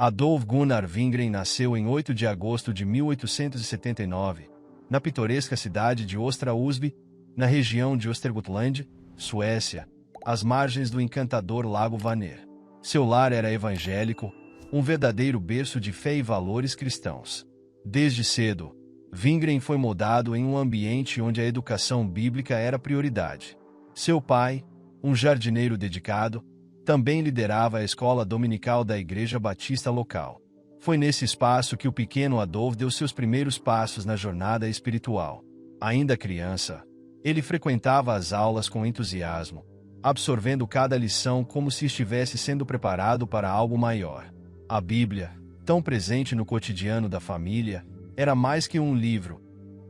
Adolf Gunnar Wingren nasceu em 8 de agosto de 1879, na pitoresca cidade de Östra Husby, na região de Östergötland, Suécia, às margens do encantador Lago Vanner. Seu lar era evangélico, um verdadeiro berço de fé e valores cristãos. Desde cedo, Wingren foi moldado em um ambiente onde a educação bíblica era prioridade. Seu pai, um jardineiro dedicado, também liderava a escola dominical da Igreja Batista local. Foi nesse espaço que o pequeno Adolf deu seus primeiros passos na jornada espiritual. Ainda criança, ele frequentava as aulas com entusiasmo, absorvendo cada lição como se estivesse sendo preparado para algo maior. A Bíblia, tão presente no cotidiano da família, era mais que um livro.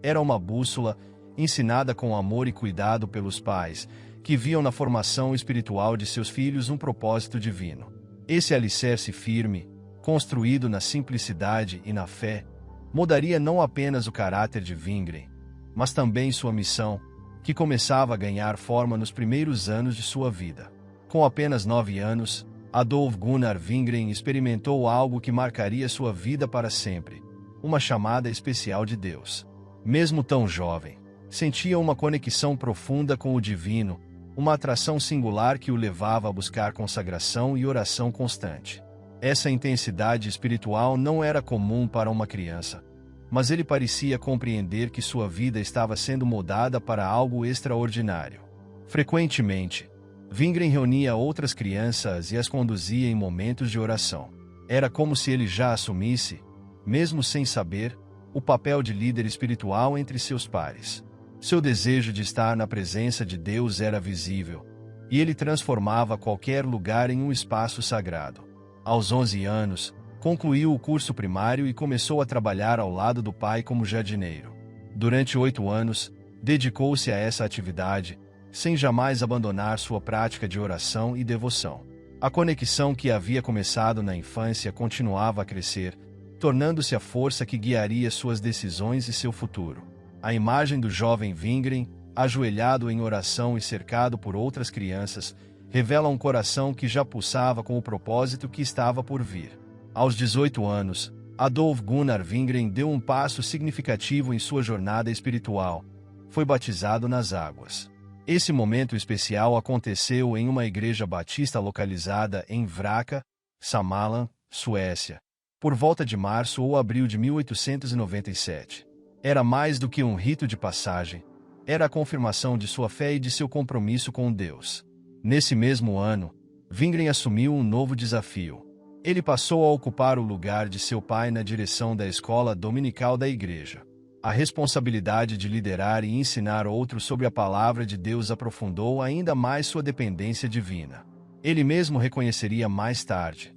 Era uma bússola, ensinada com amor e cuidado pelos pais, que viam na formação espiritual de seus filhos um propósito divino. Esse alicerce firme, construído na simplicidade e na fé, moldaria não apenas o caráter de Wingren, mas também sua missão, que começava a ganhar forma nos primeiros anos de sua vida. Com apenas 9 anos, Adolf Gunnar Wingren experimentou algo que marcaria sua vida para sempre: uma chamada especial de Deus. Mesmo tão jovem, sentia uma conexão profunda com o divino, uma atração singular que o levava a buscar consagração e oração constante. Essa intensidade espiritual não era comum para uma criança, mas ele parecia compreender que sua vida estava sendo moldada para algo extraordinário. Frequentemente, Wingren reunia outras crianças e as conduzia em momentos de oração. Era como se ele já assumisse, mesmo sem saber, o papel de líder espiritual entre seus pares. Seu desejo de estar na presença de Deus era visível, e ele transformava qualquer lugar em um espaço sagrado. Aos 11 anos, concluiu o curso primário e começou a trabalhar ao lado do pai como jardineiro. Durante 8 anos, dedicou-se a essa atividade, sem jamais abandonar sua prática de oração e devoção. A conexão que havia começado na infância continuava a crescer, tornando-se a força que guiaria suas decisões e seu futuro. A imagem do jovem Wingren, ajoelhado em oração e cercado por outras crianças, revela um coração que já pulsava com o propósito que estava por vir. Aos 18 anos, Adolf Gunnar Wingren deu um passo significativo em sua jornada espiritual. Foi batizado nas águas. Esse momento especial aconteceu em uma igreja batista localizada em Vraca, Samaland, Suécia, por volta de março ou abril de 1897. Era mais do que um rito de passagem, era a confirmação de sua fé e de seu compromisso com Deus. Nesse mesmo ano, Wingren assumiu um novo desafio. Ele passou a ocupar o lugar de seu pai na direção da escola dominical da igreja. A responsabilidade de liderar e ensinar outros sobre a palavra de Deus aprofundou ainda mais sua dependência divina. Ele mesmo reconheceria mais tarde: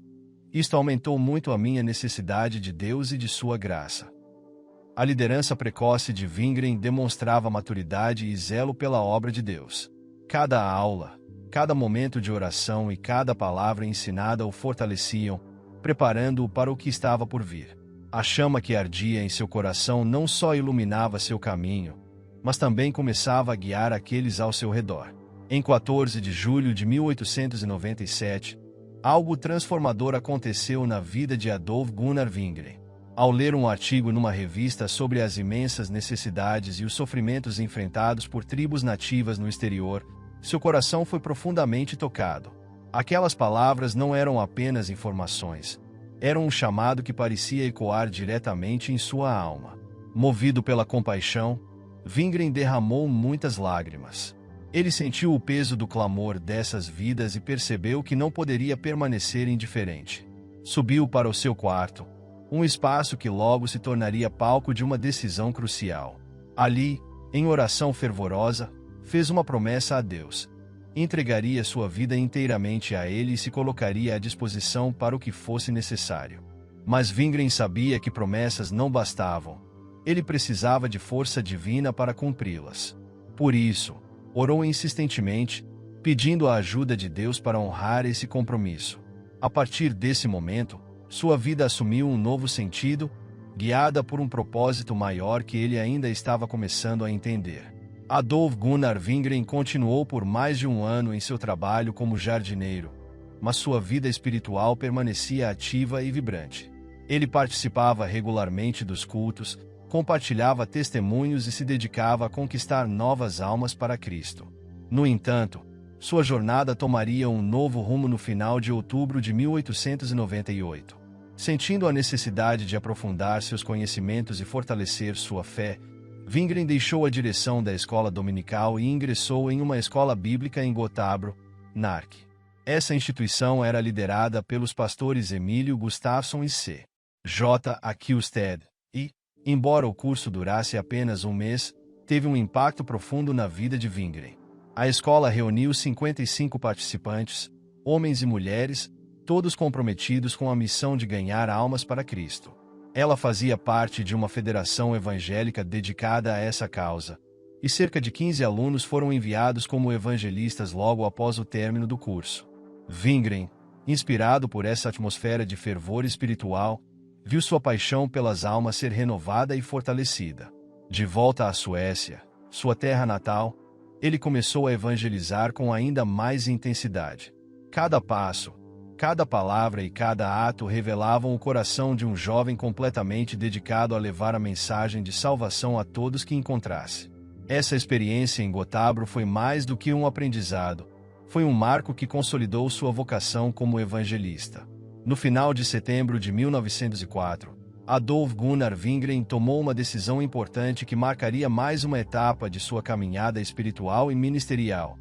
isto aumentou muito a minha necessidade de Deus e de sua graça. A liderança precoce de Wingren demonstrava maturidade e zelo pela obra de Deus. Cada aula, cada momento de oração e cada palavra ensinada o fortaleciam, preparando-o para o que estava por vir. A chama que ardia em seu coração não só iluminava seu caminho, mas também começava a guiar aqueles ao seu redor. Em 14 de julho de 1897, algo transformador aconteceu na vida de Adolf Gunnar Wingren. Ao ler um artigo numa revista sobre as imensas necessidades e os sofrimentos enfrentados por tribos nativas no exterior, seu coração foi profundamente tocado. Aquelas palavras não eram apenas informações, eram um chamado que parecia ecoar diretamente em sua alma. Movido pela compaixão, Wingren derramou muitas lágrimas. Ele sentiu o peso do clamor dessas vidas e percebeu que não poderia permanecer indiferente. Subiu para o seu quarto, um espaço que logo se tornaria palco de uma decisão crucial. Ali, em oração fervorosa, fez uma promessa a Deus. Entregaria sua vida inteiramente a Ele e se colocaria à disposição para o que fosse necessário. Mas Wingren sabia que promessas não bastavam. Ele precisava de força divina para cumpri-las. Por isso, orou insistentemente, pedindo a ajuda de Deus para honrar esse compromisso. A partir desse momento, sua vida assumiu um novo sentido, guiada por um propósito maior que ele ainda estava começando a entender. Adolf Gunnar Wingren continuou por mais de um ano em seu trabalho como jardineiro, mas sua vida espiritual permanecia ativa e vibrante. Ele participava regularmente dos cultos, compartilhava testemunhos e se dedicava a conquistar novas almas para Cristo. No entanto, sua jornada tomaria um novo rumo no final de outubro de 1898. Sentindo a necessidade de aprofundar seus conhecimentos e fortalecer sua fé, Wingren deixou a direção da escola dominical e ingressou em uma escola bíblica em Gotabro, NARC. Essa instituição era liderada pelos pastores Emílio Gustafsson e C. J. Akilsted e, embora o curso durasse apenas um mês, teve um impacto profundo na vida de Wingren. A escola reuniu 55 participantes, homens e mulheres, todos comprometidos com a missão de ganhar almas para Cristo. Ela fazia parte de uma federação evangélica dedicada a essa causa, e cerca de 15 alunos foram enviados como evangelistas logo após o término do curso. Wingren, inspirado por essa atmosfera de fervor espiritual, viu sua paixão pelas almas ser renovada e fortalecida. De volta à Suécia, sua terra natal, ele começou a evangelizar com ainda mais intensidade. Cada passo, cada palavra e cada ato revelavam o coração de um jovem completamente dedicado a levar a mensagem de salvação a todos que encontrasse. Essa experiência em Gotabro foi mais do que um aprendizado, foi um marco que consolidou sua vocação como evangelista. No final de setembro de 1904, Adolf Gunnar Wingren tomou uma decisão importante que marcaria mais uma etapa de sua caminhada espiritual e ministerial.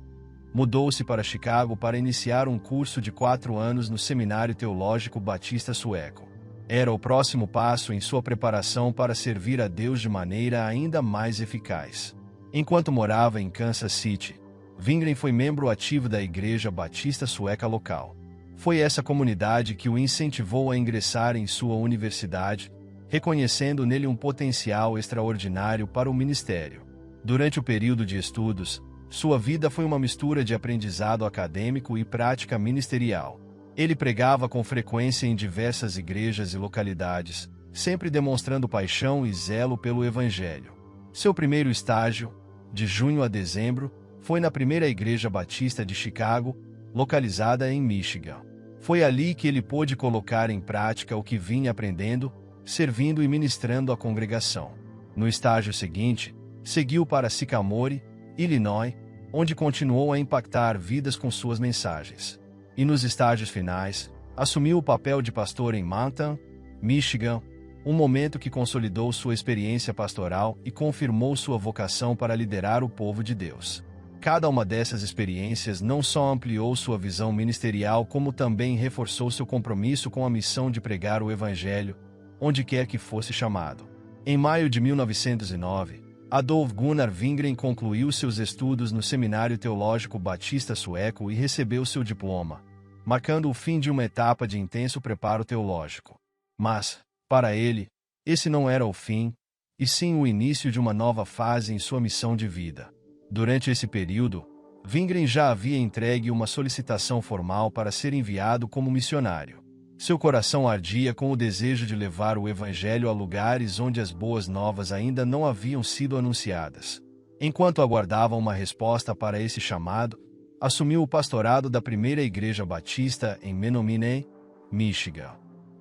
Mudou-se para Chicago para iniciar um curso de 4 anos no Seminário Teológico Batista Sueco. Era o próximo passo em sua preparação para servir a Deus de maneira ainda mais eficaz. Enquanto morava em Kansas City, Wingren foi membro ativo da Igreja Batista Sueca local. Foi essa comunidade que o incentivou a ingressar em sua universidade, reconhecendo nele um potencial extraordinário para o ministério. Durante o período de estudos, sua vida foi uma mistura de aprendizado acadêmico e prática ministerial. Ele pregava com frequência em diversas igrejas e localidades, sempre demonstrando paixão e zelo pelo Evangelho. Seu primeiro estágio, de junho a dezembro, foi na primeira Igreja Batista de Chicago, localizada em Michigan. Foi ali que ele pôde colocar em prática o que vinha aprendendo, servindo e ministrando à congregação. No estágio seguinte, seguiu para Sycamore, Illinois, onde continuou a impactar vidas com suas mensagens. E nos estágios finais, assumiu o papel de pastor em Manhattan, Michigan, um momento que consolidou sua experiência pastoral e confirmou sua vocação para liderar o povo de Deus. Cada uma dessas experiências não só ampliou sua visão ministerial, como também reforçou seu compromisso com a missão de pregar o Evangelho, onde quer que fosse chamado. Em maio de 1909, Adolf Gunnar Wingren concluiu seus estudos no Seminário Teológico Batista Sueco e recebeu seu diploma, marcando o fim de uma etapa de intenso preparo teológico. Mas, para ele, esse não era o fim, e sim o início de uma nova fase em sua missão de vida. Durante esse período, Wingren já havia entregue uma solicitação formal para ser enviado como missionário. Seu coração ardia com o desejo de levar o Evangelho a lugares onde as boas novas ainda não haviam sido anunciadas. Enquanto aguardava uma resposta para esse chamado, assumiu o pastorado da primeira Igreja Batista em Menominee, Michigan.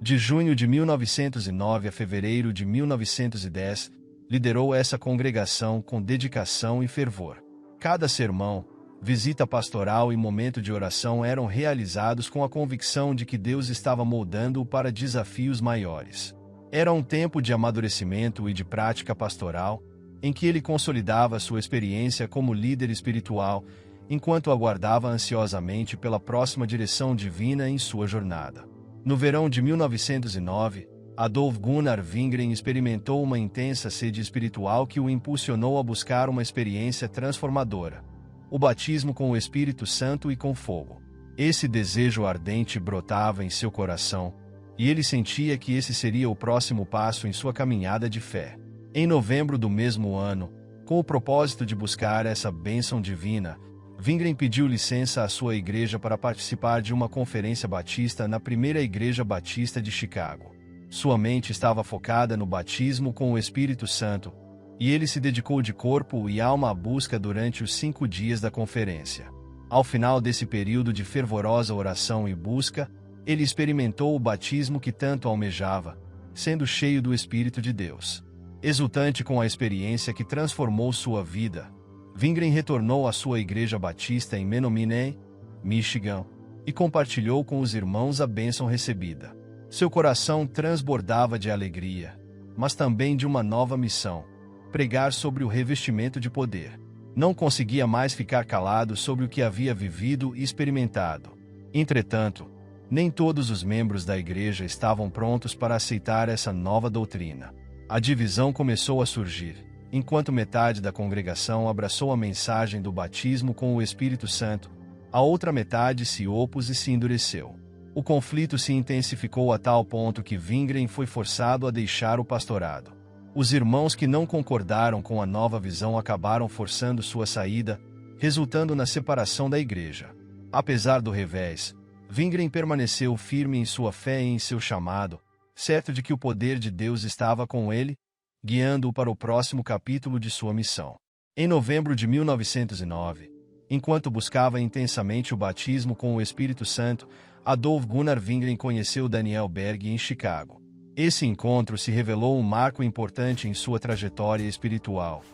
De junho de 1909 a fevereiro de 1910, liderou essa congregação com dedicação e fervor. Cada sermão, visita pastoral e momento de oração eram realizados com a convicção de que Deus estava moldando-o para desafios maiores. Era um tempo de amadurecimento e de prática pastoral, em que ele consolidava sua experiência como líder espiritual, enquanto aguardava ansiosamente pela próxima direção divina em sua jornada. No verão de 1909, Adolf Gunnar Wingren experimentou uma intensa sede espiritual que o impulsionou a buscar uma experiência transformadora: o batismo com o Espírito Santo e com fogo. Esse desejo ardente brotava em seu coração, e ele sentia que esse seria o próximo passo em sua caminhada de fé. Em novembro do mesmo ano, com o propósito de buscar essa bênção divina, Wingren pediu licença à sua igreja para participar de uma conferência batista na primeira Igreja Batista de Chicago. Sua mente estava focada no batismo com o Espírito Santo, e ele se dedicou de corpo e alma à busca durante os 5 dias da conferência. Ao final desse período de fervorosa oração e busca, ele experimentou o batismo que tanto almejava, sendo cheio do Espírito de Deus. Exultante com a experiência que transformou sua vida, Wingren retornou à sua igreja batista em Menominee, Michigan, e compartilhou com os irmãos a bênção recebida. Seu coração transbordava de alegria, mas também de uma nova missão: pregar sobre o revestimento de poder. Não conseguia mais ficar calado sobre o que havia vivido e experimentado. Entretanto, nem todos os membros da igreja estavam prontos para aceitar essa nova doutrina. A divisão começou a surgir, enquanto metade da congregação abraçou a mensagem do batismo com o Espírito Santo, a outra metade se opôs e se endureceu. O conflito se intensificou a tal ponto que Wingren foi forçado a deixar o pastorado. Os irmãos que não concordaram com a nova visão acabaram forçando sua saída, resultando na separação da igreja. Apesar do revés, Wingren permaneceu firme em sua fé e em seu chamado, certo de que o poder de Deus estava com ele, guiando-o para o próximo capítulo de sua missão. Em novembro de 1909, enquanto buscava intensamente o batismo com o Espírito Santo, Adolf Gunnar Wingren conheceu Daniel Berg em Chicago. Esse encontro se revelou um marco importante em sua trajetória espiritual,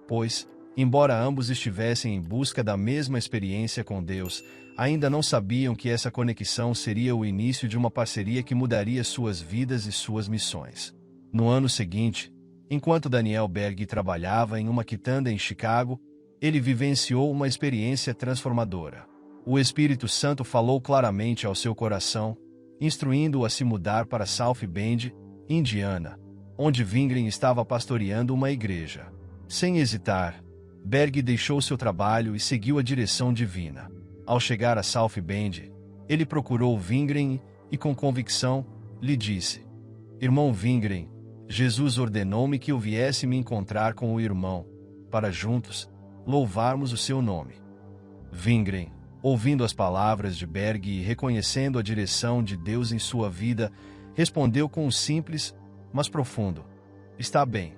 pois, embora ambos estivessem em busca da mesma experiência com Deus, ainda não sabiam que essa conexão seria o início de uma parceria que mudaria suas vidas e suas missões. No ano seguinte, enquanto Daniel Berg trabalhava em uma quitanda em Chicago, ele vivenciou uma experiência transformadora. O Espírito Santo falou claramente ao seu coração, instruindo-o a se mudar para South Bend, Indiana, onde Wingren estava pastoreando uma igreja. Sem hesitar, Berg deixou seu trabalho e seguiu a direção divina. Ao chegar a South Bend, ele procurou Wingren e, com convicção, lhe disse: "Irmão Wingren, Jesus ordenou-me que eu viesse me encontrar com o irmão, para juntos louvarmos o seu nome." Wingren, ouvindo as palavras de Berg e reconhecendo a direção de Deus em sua vida, respondeu com um simples, mas profundo: "Está bem."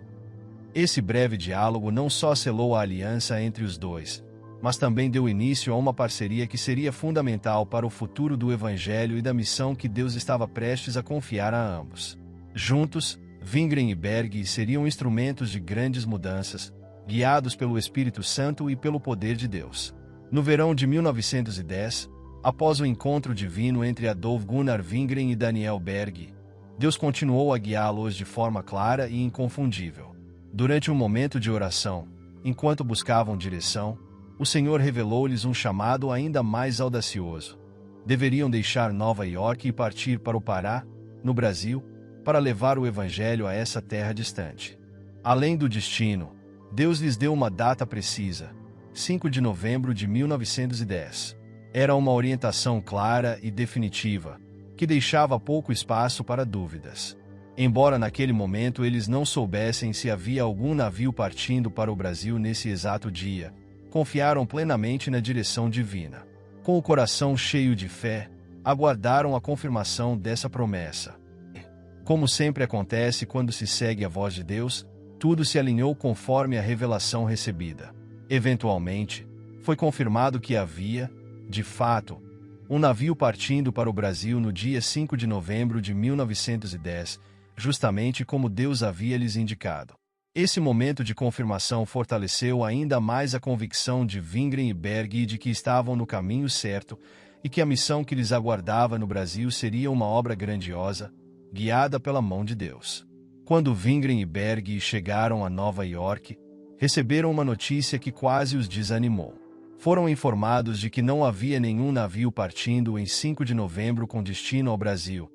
Esse breve diálogo não só selou a aliança entre os dois, mas também deu início a uma parceria que seria fundamental para o futuro do Evangelho e da missão que Deus estava prestes a confiar a ambos. Juntos, Wingren e Berg seriam instrumentos de grandes mudanças, guiados pelo Espírito Santo e pelo poder de Deus. No verão de 1910, após o encontro divino entre Adolf Gunnar Wingren e Daniel Berg, Deus continuou a guiá-los de forma clara e inconfundível. Durante um momento de oração, enquanto buscavam direção, o Senhor revelou-lhes um chamado ainda mais audacioso. Deveriam deixar Nova York e partir para o Pará, no Brasil, para levar o Evangelho a essa terra distante. Além do destino, Deus lhes deu uma data precisa: 5 de novembro de 1910. Era uma orientação clara e definitiva, que deixava pouco espaço para dúvidas. Embora naquele momento eles não soubessem se havia algum navio partindo para o Brasil nesse exato dia, confiaram plenamente na direção divina. Com o coração cheio de fé, aguardaram a confirmação dessa promessa. Como sempre acontece quando se segue a voz de Deus, tudo se alinhou conforme a revelação recebida. Eventualmente, foi confirmado que havia, de fato, um navio partindo para o Brasil no dia 5 de novembro de 1910, justamente como Deus havia lhes indicado. Esse momento de confirmação fortaleceu ainda mais a convicção de Wingren e Berg de que estavam no caminho certo e que a missão que lhes aguardava no Brasil seria uma obra grandiosa, guiada pela mão de Deus. Quando Wingren e Berg chegaram a Nova York, receberam uma notícia que quase os desanimou. Foram informados de que não havia nenhum navio partindo em 5 de novembro com destino ao Brasil,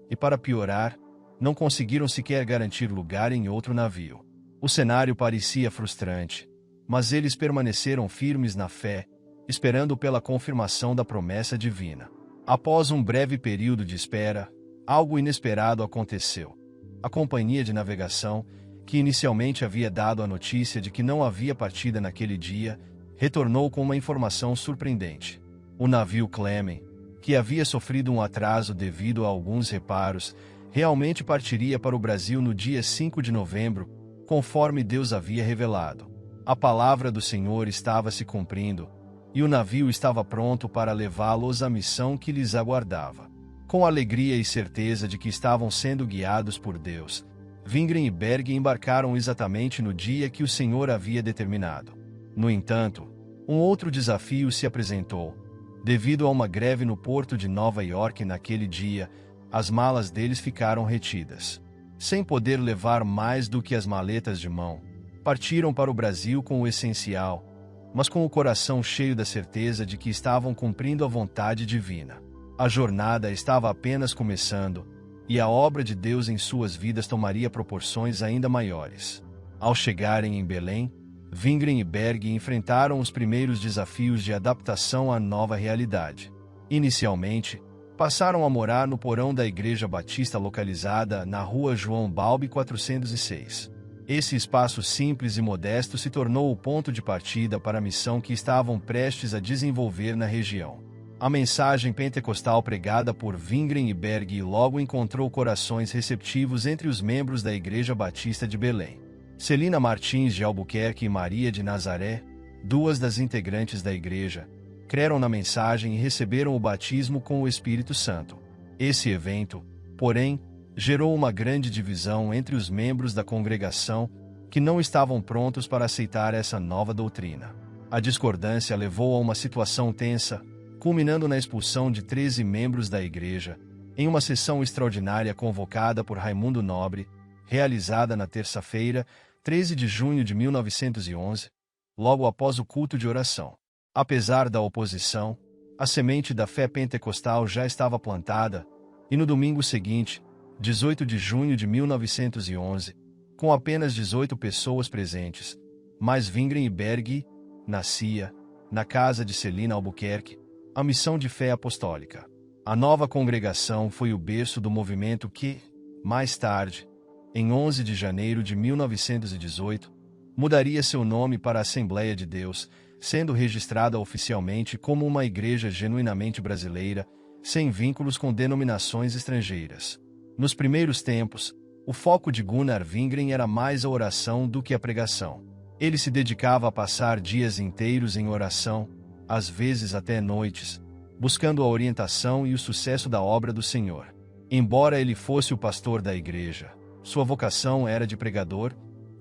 e para piorar, não conseguiram sequer garantir lugar em outro navio. O cenário parecia frustrante, mas eles permaneceram firmes na fé, esperando pela confirmação da promessa divina. Após um breve período de espera, algo inesperado aconteceu. A companhia de navegação, que inicialmente havia dado a notícia de que não havia partida naquele dia, retornou com uma informação surpreendente. O navio Clemen, que havia sofrido um atraso devido a alguns reparos, realmente partiria para o Brasil no dia 5 de novembro, conforme Deus havia revelado. A palavra do Senhor estava se cumprindo, e o navio estava pronto para levá-los à missão que lhes aguardava. Com alegria e certeza de que estavam sendo guiados por Deus, Wingren e Berg embarcaram exatamente no dia que o Senhor havia determinado. No entanto, um outro desafio se apresentou. Devido a uma greve no porto de Nova York naquele dia, as malas deles ficaram retidas. Sem poder levar mais do que as maletas de mão, partiram para o Brasil com o essencial, mas com o coração cheio da certeza de que estavam cumprindo a vontade divina. A jornada estava apenas começando, e a obra de Deus em suas vidas tomaria proporções ainda maiores. Ao chegarem em Belém, Wingren e Berg enfrentaram os primeiros desafios de adaptação à nova realidade. Inicialmente, passaram a morar no porão da Igreja Batista localizada na Rua João Balbi 406. Esse espaço simples e modesto se tornou o ponto de partida para a missão que estavam prestes a desenvolver na região. A mensagem pentecostal pregada por Wingren e Berg logo encontrou corações receptivos entre os membros da Igreja Batista de Belém. Celina Martins de Albuquerque e Maria de Nazaré, duas das integrantes da igreja, creram na mensagem e receberam o batismo com o Espírito Santo. Esse evento, porém, gerou uma grande divisão entre os membros da congregação que não estavam prontos para aceitar essa nova doutrina. A discordância levou a uma situação tensa, culminando na expulsão de 13 membros da igreja, em uma sessão extraordinária convocada por Raimundo Nobre, realizada na terça-feira, 13 de junho de 1911, logo após o culto de oração. Apesar da oposição, a semente da fé pentecostal já estava plantada, e no domingo seguinte, 18 de junho de 1911, com apenas 18 pessoas presentes, mais Wingren e Berg, nascia, na casa de Celina Albuquerque, a missão de fé apostólica. A nova congregação foi o berço do movimento que, mais tarde, em 11 de janeiro de 1918, mudaria seu nome para Assembleia de Deus, sendo registrada oficialmente como uma igreja genuinamente brasileira, sem vínculos com denominações estrangeiras. Nos primeiros tempos, o foco de Gunnar Wingren era mais a oração do que a pregação. Ele se dedicava a passar dias inteiros em oração, às vezes até noites, buscando a orientação e o sucesso da obra do Senhor. Embora ele fosse o pastor da igreja, sua vocação era de pregador,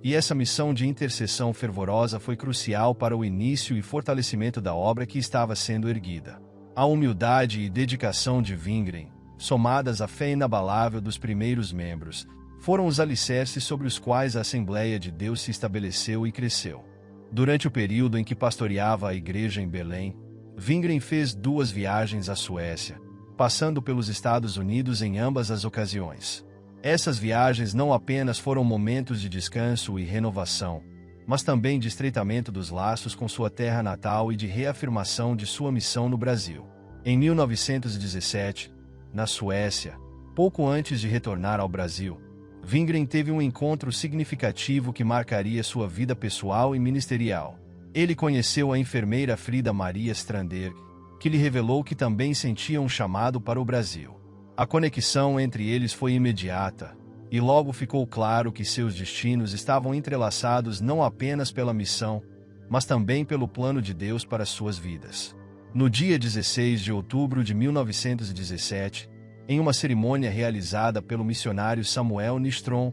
e essa missão de intercessão fervorosa foi crucial para o início e fortalecimento da obra que estava sendo erguida. A humildade e dedicação de Wingren, somadas à fé inabalável dos primeiros membros, foram os alicerces sobre os quais a Assembleia de Deus se estabeleceu e cresceu. Durante o período em que pastoreava a igreja em Belém, Wingren fez 2 viagens à Suécia, passando pelos Estados Unidos em ambas as ocasiões. Essas viagens não apenas foram momentos de descanso e renovação, mas também de estreitamento dos laços com sua terra natal e de reafirmação de sua missão no Brasil. Em 1917, na Suécia, pouco antes de retornar ao Brasil, Wingren teve um encontro significativo que marcaria sua vida pessoal e ministerial. Ele conheceu a enfermeira Frida Maria Strander, que lhe revelou que também sentia um chamado para o Brasil. A conexão entre eles foi imediata, e logo ficou claro que seus destinos estavam entrelaçados não apenas pela missão, mas também pelo plano de Deus para suas vidas. No dia 16 de outubro de 1917, em uma cerimônia realizada pelo missionário Samuel Nistrom,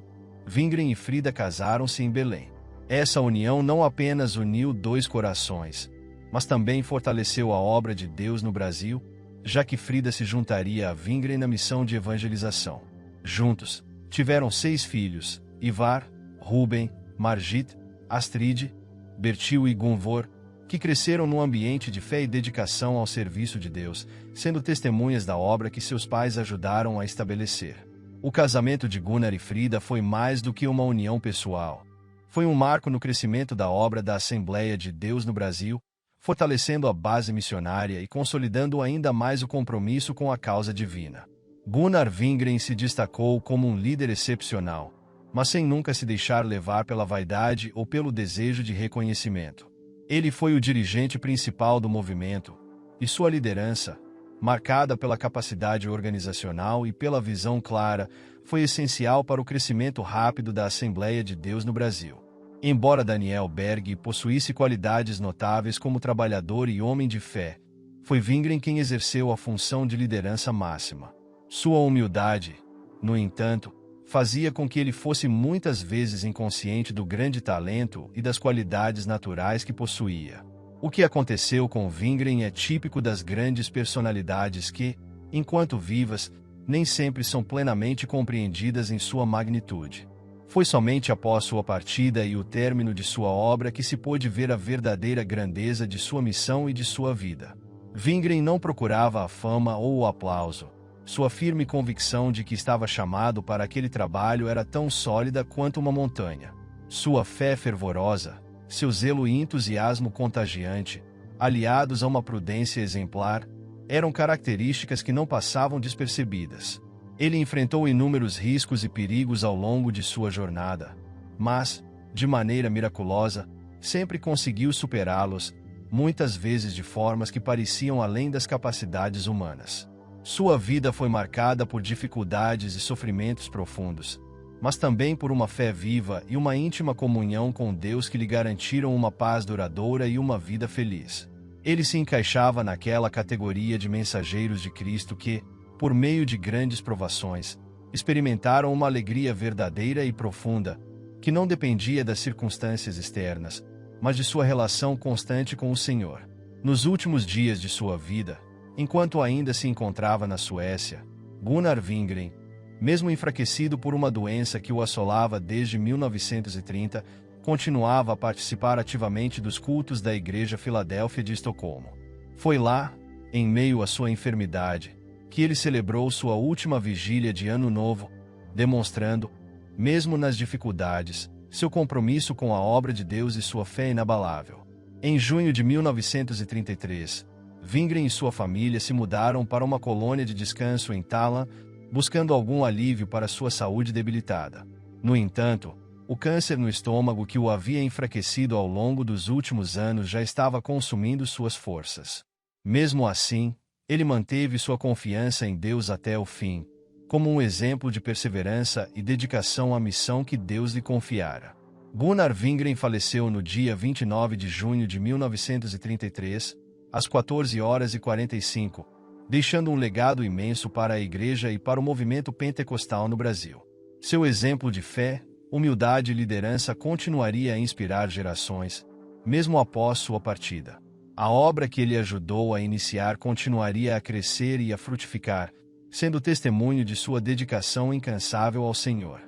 Wingren e Frida casaram-se em Belém. Essa união não apenas uniu 2 corações, mas também fortaleceu a obra de Deus no Brasil, já que Frida se juntaria a Wingren na missão de evangelização. Juntos, tiveram 6 filhos, Ivar, Ruben, Margit, Astrid, Bertil e Gunvor, que cresceram num ambiente de fé e dedicação ao serviço de Deus, sendo testemunhas da obra que seus pais ajudaram a estabelecer. O casamento de Gunnar e Frida foi mais do que uma união pessoal. Foi um marco no crescimento da obra da Assembleia de Deus no Brasil, fortalecendo a base missionária e consolidando ainda mais o compromisso com a causa divina. Gunnar Wingren se destacou como um líder excepcional, mas sem nunca se deixar levar pela vaidade ou pelo desejo de reconhecimento. Ele foi o dirigente principal do movimento, e sua liderança, marcada pela capacidade organizacional e pela visão clara, foi essencial para o crescimento rápido da Assembleia de Deus no Brasil. Embora Daniel Berg possuísse qualidades notáveis como trabalhador e homem de fé, foi Wingren quem exerceu a função de liderança máxima. Sua humildade, no entanto, fazia com que ele fosse muitas vezes inconsciente do grande talento e das qualidades naturais que possuía. O que aconteceu com Wingren é típico das grandes personalidades que, enquanto vivas, nem sempre são plenamente compreendidas em sua magnitude. Foi somente após sua partida e o término de sua obra que se pôde ver a verdadeira grandeza de sua missão e de sua vida. Wingren não procurava a fama ou o aplauso. Sua firme convicção de que estava chamado para aquele trabalho era tão sólida quanto uma montanha. Sua fé fervorosa, seu zelo e entusiasmo contagiante, aliados a uma prudência exemplar, eram características que não passavam despercebidas. Ele enfrentou inúmeros riscos e perigos ao longo de sua jornada, mas, de maneira miraculosa, sempre conseguiu superá-los, muitas vezes de formas que pareciam além das capacidades humanas. Sua vida foi marcada por dificuldades e sofrimentos profundos, mas também por uma fé viva e uma íntima comunhão com Deus que lhe garantiram uma paz duradoura e uma vida feliz. Ele se encaixava naquela categoria de mensageiros de Cristo que, por meio de grandes provações, experimentaram uma alegria verdadeira e profunda, que não dependia das circunstâncias externas, mas de sua relação constante com o Senhor. Nos últimos dias de sua vida, enquanto ainda se encontrava na Suécia, Gunnar Wingren, mesmo enfraquecido por uma doença que o assolava desde 1930, continuava a participar ativamente dos cultos da Igreja Filadélfia de Estocolmo. Foi lá, em meio à sua enfermidade, que ele celebrou sua última vigília de Ano Novo, demonstrando, mesmo nas dificuldades, seu compromisso com a obra de Deus e sua fé inabalável. Em junho de 1933, Wingren e sua família se mudaram para uma colônia de descanso em Tallinn, buscando algum alívio para sua saúde debilitada. No entanto, o câncer no estômago que o havia enfraquecido ao longo dos últimos anos já estava consumindo suas forças. Mesmo assim, ele manteve sua confiança em Deus até o fim, como um exemplo de perseverança e dedicação à missão que Deus lhe confiara. Gunnar Wingren faleceu no dia 29 de junho de 1933, às 14h45, deixando um legado imenso para a Igreja e para o movimento pentecostal no Brasil. Seu exemplo de fé, humildade e liderança continuaria a inspirar gerações, mesmo após sua partida. A obra que ele ajudou a iniciar continuaria a crescer e a frutificar, sendo testemunho de sua dedicação incansável ao Senhor.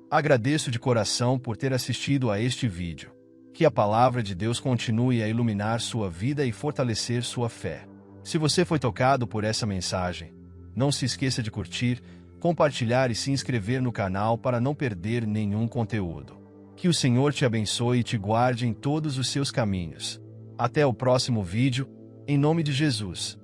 Agradeço de coração por ter assistido a este vídeo. Que a palavra de Deus continue a iluminar sua vida e fortalecer sua fé. Se você foi tocado por essa mensagem, não se esqueça de curtir, compartilhar e se inscrever no canal para não perder nenhum conteúdo. Que o Senhor te abençoe e te guarde em todos os seus caminhos. Até o próximo vídeo, em nome de Jesus.